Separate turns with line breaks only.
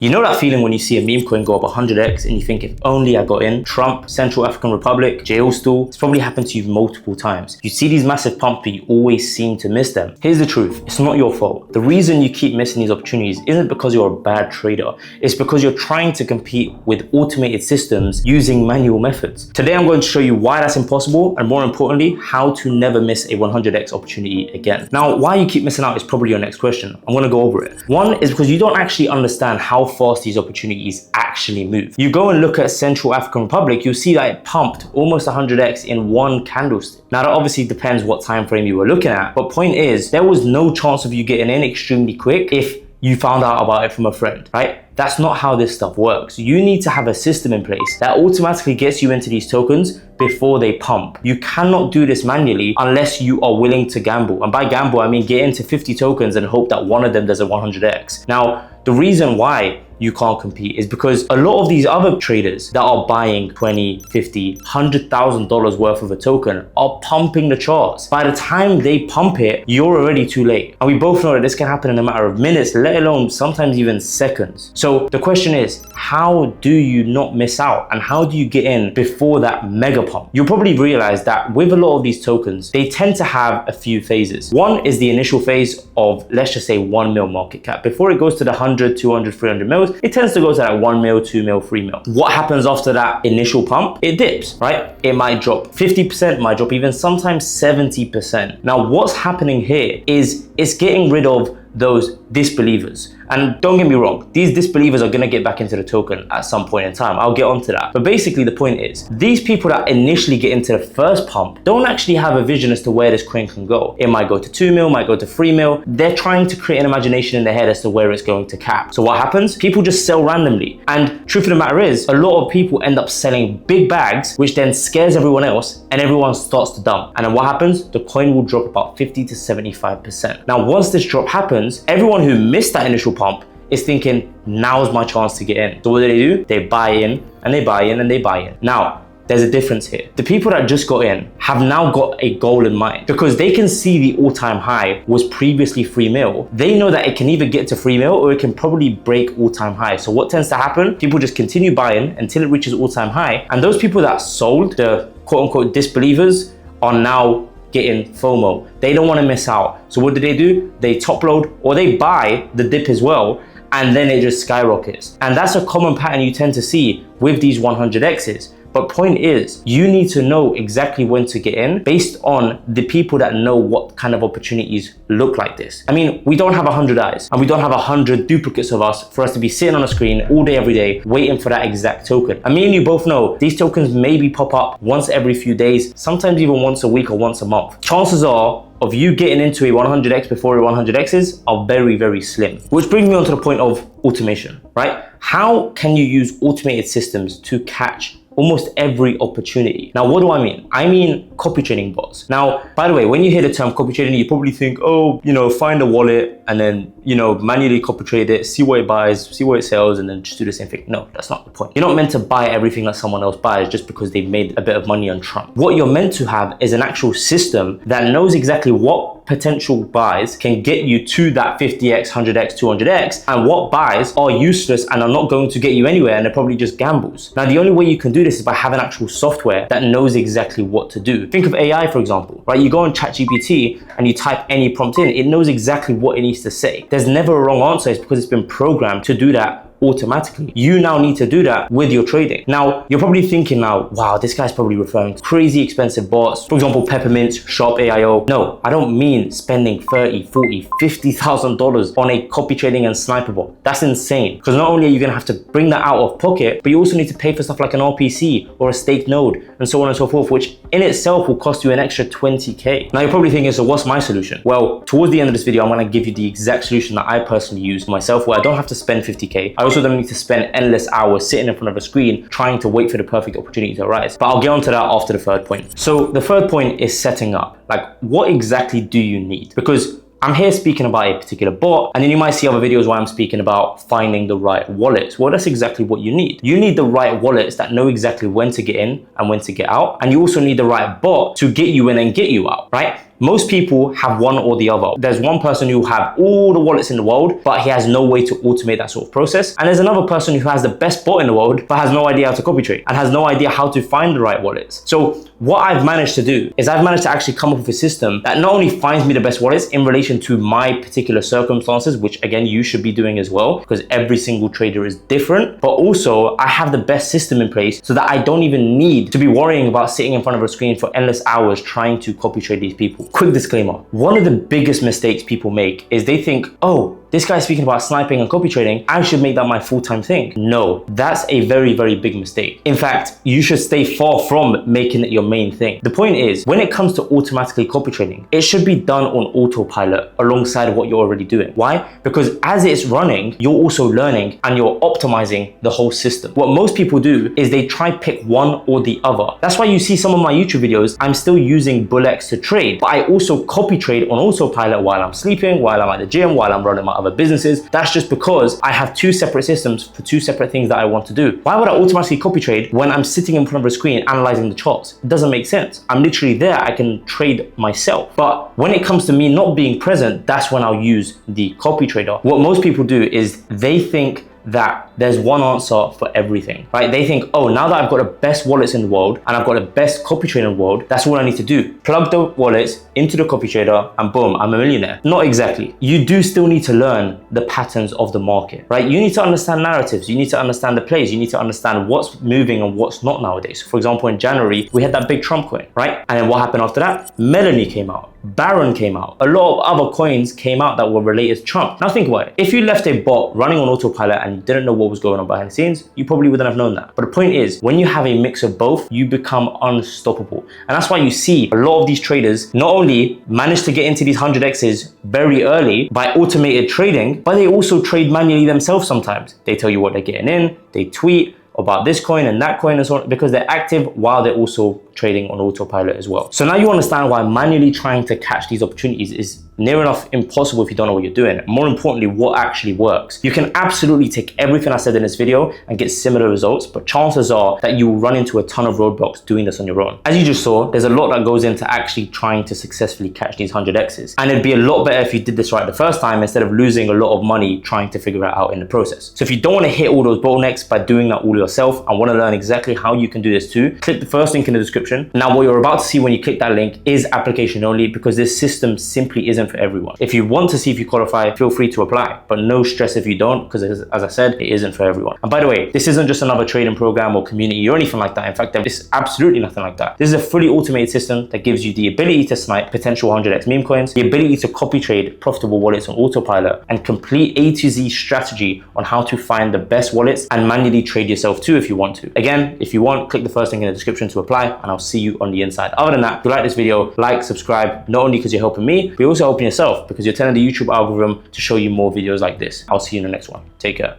You know that feeling when you see a meme coin go up 100x and you think, if only I got in. Trump, Central African Republic, jail stool. It's probably happened to you multiple times. You see these massive pumps, but you always seem to miss them. Here's the truth. It's not your fault. The reason you keep missing these opportunities isn't because you're a bad trader. It's because you're trying to compete with automated systems using manual methods. Today, I'm going to show you why that's impossible, and more importantly, how to never miss a 100x opportunity again. Now, why you keep missing out is probably your next question. I'm going to go over it. One is because you don't actually understand how fast these opportunities actually move. You go and look at Central African Republic, you'll see that it pumped almost 100x in one candlestick. Now that obviously depends what time frame you were looking at, but point is, there was no chance of you getting in extremely quick if you found out about it from a friend, right? That's not how this stuff works. You need to have a system in place that automatically gets you into these tokens before they pump. You cannot do this manually unless you are willing to gamble. And by gamble, I mean get into 50 tokens and hope that one of them does a 100x. Now, the reason why you can't compete is because a lot of these other traders that are buying $20, $50, $100,000 worth of a token are pumping the charts. By the time they pump it, you're already too late. And we both know that this can happen in a matter of minutes, let alone sometimes even seconds. So the question is, how do you not miss out? And how do you get in before that mega pump? You'll probably realize that with a lot of these tokens, they tend to have a few phases. One is the initial phase of, let's just say, 1 mil market cap. Before it goes to the 100, 200, 300 mils, it tends to go to that 1 mil, 2 mil, 3 mil. What happens after that initial pump? It dips, right? It might drop 50%, might drop even sometimes 70%. Now, what's happening here is it's getting rid of those disbelievers. And don't get me wrong, these disbelievers are gonna get back into the token at some point in time. I'll get onto that. But basically the point is, these people that initially get into the first pump don't actually have a vision as to where this coin can go. It might go to 2 mil, might go to 3 mil. They're trying to create an imagination in their head as to where it's going to cap. So what happens? People just sell randomly. And truth of the matter is, a lot of people end up selling big bags, which then scares everyone else, and everyone starts to dump. And then what happens? The coin will drop about 50 to 75%. Now, once this drop happens, everyone who missed that initial pump is thinking, now's my chance to get in. So what do? They buy in, and they buy in, and they buy in. Now, there's a difference here. The people that just got in have now got a goal in mind, because they can see the all-time high was previously 3 mil. They know that it can either get to 3 mil or it can probably break all-time high. So what tends to happen? People just continue buying until it reaches all-time high. And those people that sold, the quote-unquote disbelievers, are now getting FOMO. They don't want to miss out. So what do? They top load or they buy the dip as well, and then it just skyrockets. And that's a common pattern you tend to see with these 100x's. But point is, you need to know exactly when to get in based on the people that know what kind of opportunities look like this. I mean, we don't have 100 eyes and we don't have 100 duplicates of us for us to be sitting on a screen all day, every day, waiting for that exact token. And me and you both know these tokens maybe pop up once every few days, sometimes even once a week or once a month. Chances are of you getting into a 100x before a 100x's are very, very slim. Which brings me on to the point of automation, right? How can you use automated systems to catch almost every opportunity? Now, what do I mean? I mean copy trading bots. Now, by the way, when you hear the term copy trading, you probably think, oh, find a wallet and then, manually copy trade it, see what it buys, see what it sells, and then just do the same thing. No, that's not the point. You're not meant to buy everything that someone else buys just because they've made a bit of money on Trump. What you're meant to have is an actual system that knows exactly what potential buys can get you to that 50x, 100x, 200x, and what buys are useless and are not going to get you anywhere, and they're probably just gambles. Now, the only way you can do this is by having actual software that knows exactly what to do. Think of AI, for example, right? You go on ChatGPT and you type any prompt in, it knows exactly what it needs to say. There's never a wrong answer. It's because it's been programmed to do that automatically. You now need to do that with your trading. Now, you're probably thinking now, wow, this guy's probably referring to crazy expensive bots. For example, Peppermint, Sharp AIO. No, I don't mean spending $30, $40, $50,000 on a copy trading and sniper bot. That's insane. Because not only are you gonna have to bring that out of pocket, but you also need to pay for stuff like an RPC or a staked node and so on and so forth, which in itself will cost you an extra 20K. Now you're probably thinking, so what's my solution? Well, towards the end of this video, I'm gonna give you the exact solution that I personally use myself, where I don't have to spend 50K. I also don't need to spend endless hours sitting in front of a screen trying to wait for the perfect opportunity to arise. But I'll get onto that after the third point. So the third point is setting up. Like, what exactly do you need? Because I'm here speaking about a particular bot, and then you might see other videos where I'm speaking about finding the right wallets. Well, that's exactly what you need. You need the right wallets that know exactly when to get in and when to get out. And you also need the right bot to get you in and get you out, right? Most people have one or the other. There's one person who have all the wallets in the world, but he has no way to automate that sort of process. And there's another person who has the best bot in the world, but has no idea how to copy trade and has no idea how to find the right wallets. So what I've managed to do is I've managed to actually come up with a system that not only finds me the best wallets in relation to my particular circumstances, which again, you should be doing as well, because every single trader is different, but also I have the best system in place so that I don't even need to be worrying about sitting in front of a screen for endless hours trying to copy trade these people. Quick disclaimer, one of the biggest mistakes people make is they think, oh, this guy's speaking about sniping and copy trading, I should make that my full-time thing. No, that's a very, very big mistake. In fact, you should stay far from making it your main thing. The point is, when it comes to automatically copy trading, it should be done on autopilot alongside what you're already doing. Why? Because as it's running, you're also learning and you're optimizing the whole system. What most people do is they try pick one or the other. That's why you see some of my YouTube videos, I'm still using BullX to trade, but I also copy trade on autopilot while I'm sleeping, while I'm at the gym, while I'm running my other businesses. That's just because I have two separate systems for two separate things that I want to do. Why would I automatically copy trade when I'm sitting in front of a screen analyzing the charts? It doesn't make sense. I'm literally there, I can trade myself. But when it comes to me not being present, that's when I'll use the copy trader. What most people do is they think that there's one answer for everything, right? They think, oh, now that I've got the best wallets in the world and I've got the best copy trader in the world, that's all I need to do. Plug the wallets into the copy trader and boom, I'm a millionaire. Not exactly. You do still need to learn the patterns of the market, right? You need to understand narratives. You need to understand the plays. You need to understand what's moving and what's not nowadays. For example, in January, we had that big Trump coin, right? And then what happened after that? Melanie came out. Baron came out. A lot of other coins came out that were related to Trump. Now think about it. If you left a bot running on autopilot and you didn't know what was going on behind the scenes, you probably wouldn't have known that. But the point is, when you have a mix of both, you become unstoppable. And that's why you see a lot of these traders not only manage to get into these 100x's very early by automated trading, but they also trade manually themselves sometimes. They tell you what they're getting in, they tweet about this coin and that coin and so on, because they're active while they're also trading on autopilot as well. So now you understand why manually trying to catch these opportunities is near enough impossible if you don't know what you're doing. More importantly, what actually works. You can absolutely take everything I said in this video and get similar results, but chances are that you will run into a ton of roadblocks doing this on your own. As you just saw, there's a lot that goes into actually trying to successfully catch these 100x's. And it'd be a lot better if you did this right the first time instead of losing a lot of money trying to figure it out in the process. So if you don't want to hit all those bottlenecks by doing that all yourself and want to learn exactly how you can do this too, click the first link in the description. Now, what you're about to see when you click that link is application only, because this system simply isn't for everyone. If you want to see if you qualify, feel free to apply, but no stress if you don't, because as I said, it isn't for everyone. And by the way, this isn't just another trading program or community or anything like that. In fact, it's absolutely nothing like that. This is a fully automated system that gives you the ability to snipe potential 100x meme coins, the ability to copy trade profitable wallets on autopilot, and complete A to Z strategy on how to find the best wallets and manually trade yourself too if you want to. Again, if you want, click the first link in the description to apply, and I'll see you on the inside. Other than that, if you like this video, like, subscribe, not only because you're helping me, but you're also helping yourself because you're telling the YouTube algorithm to show you more videos like this. I'll see you in the next one. Take care.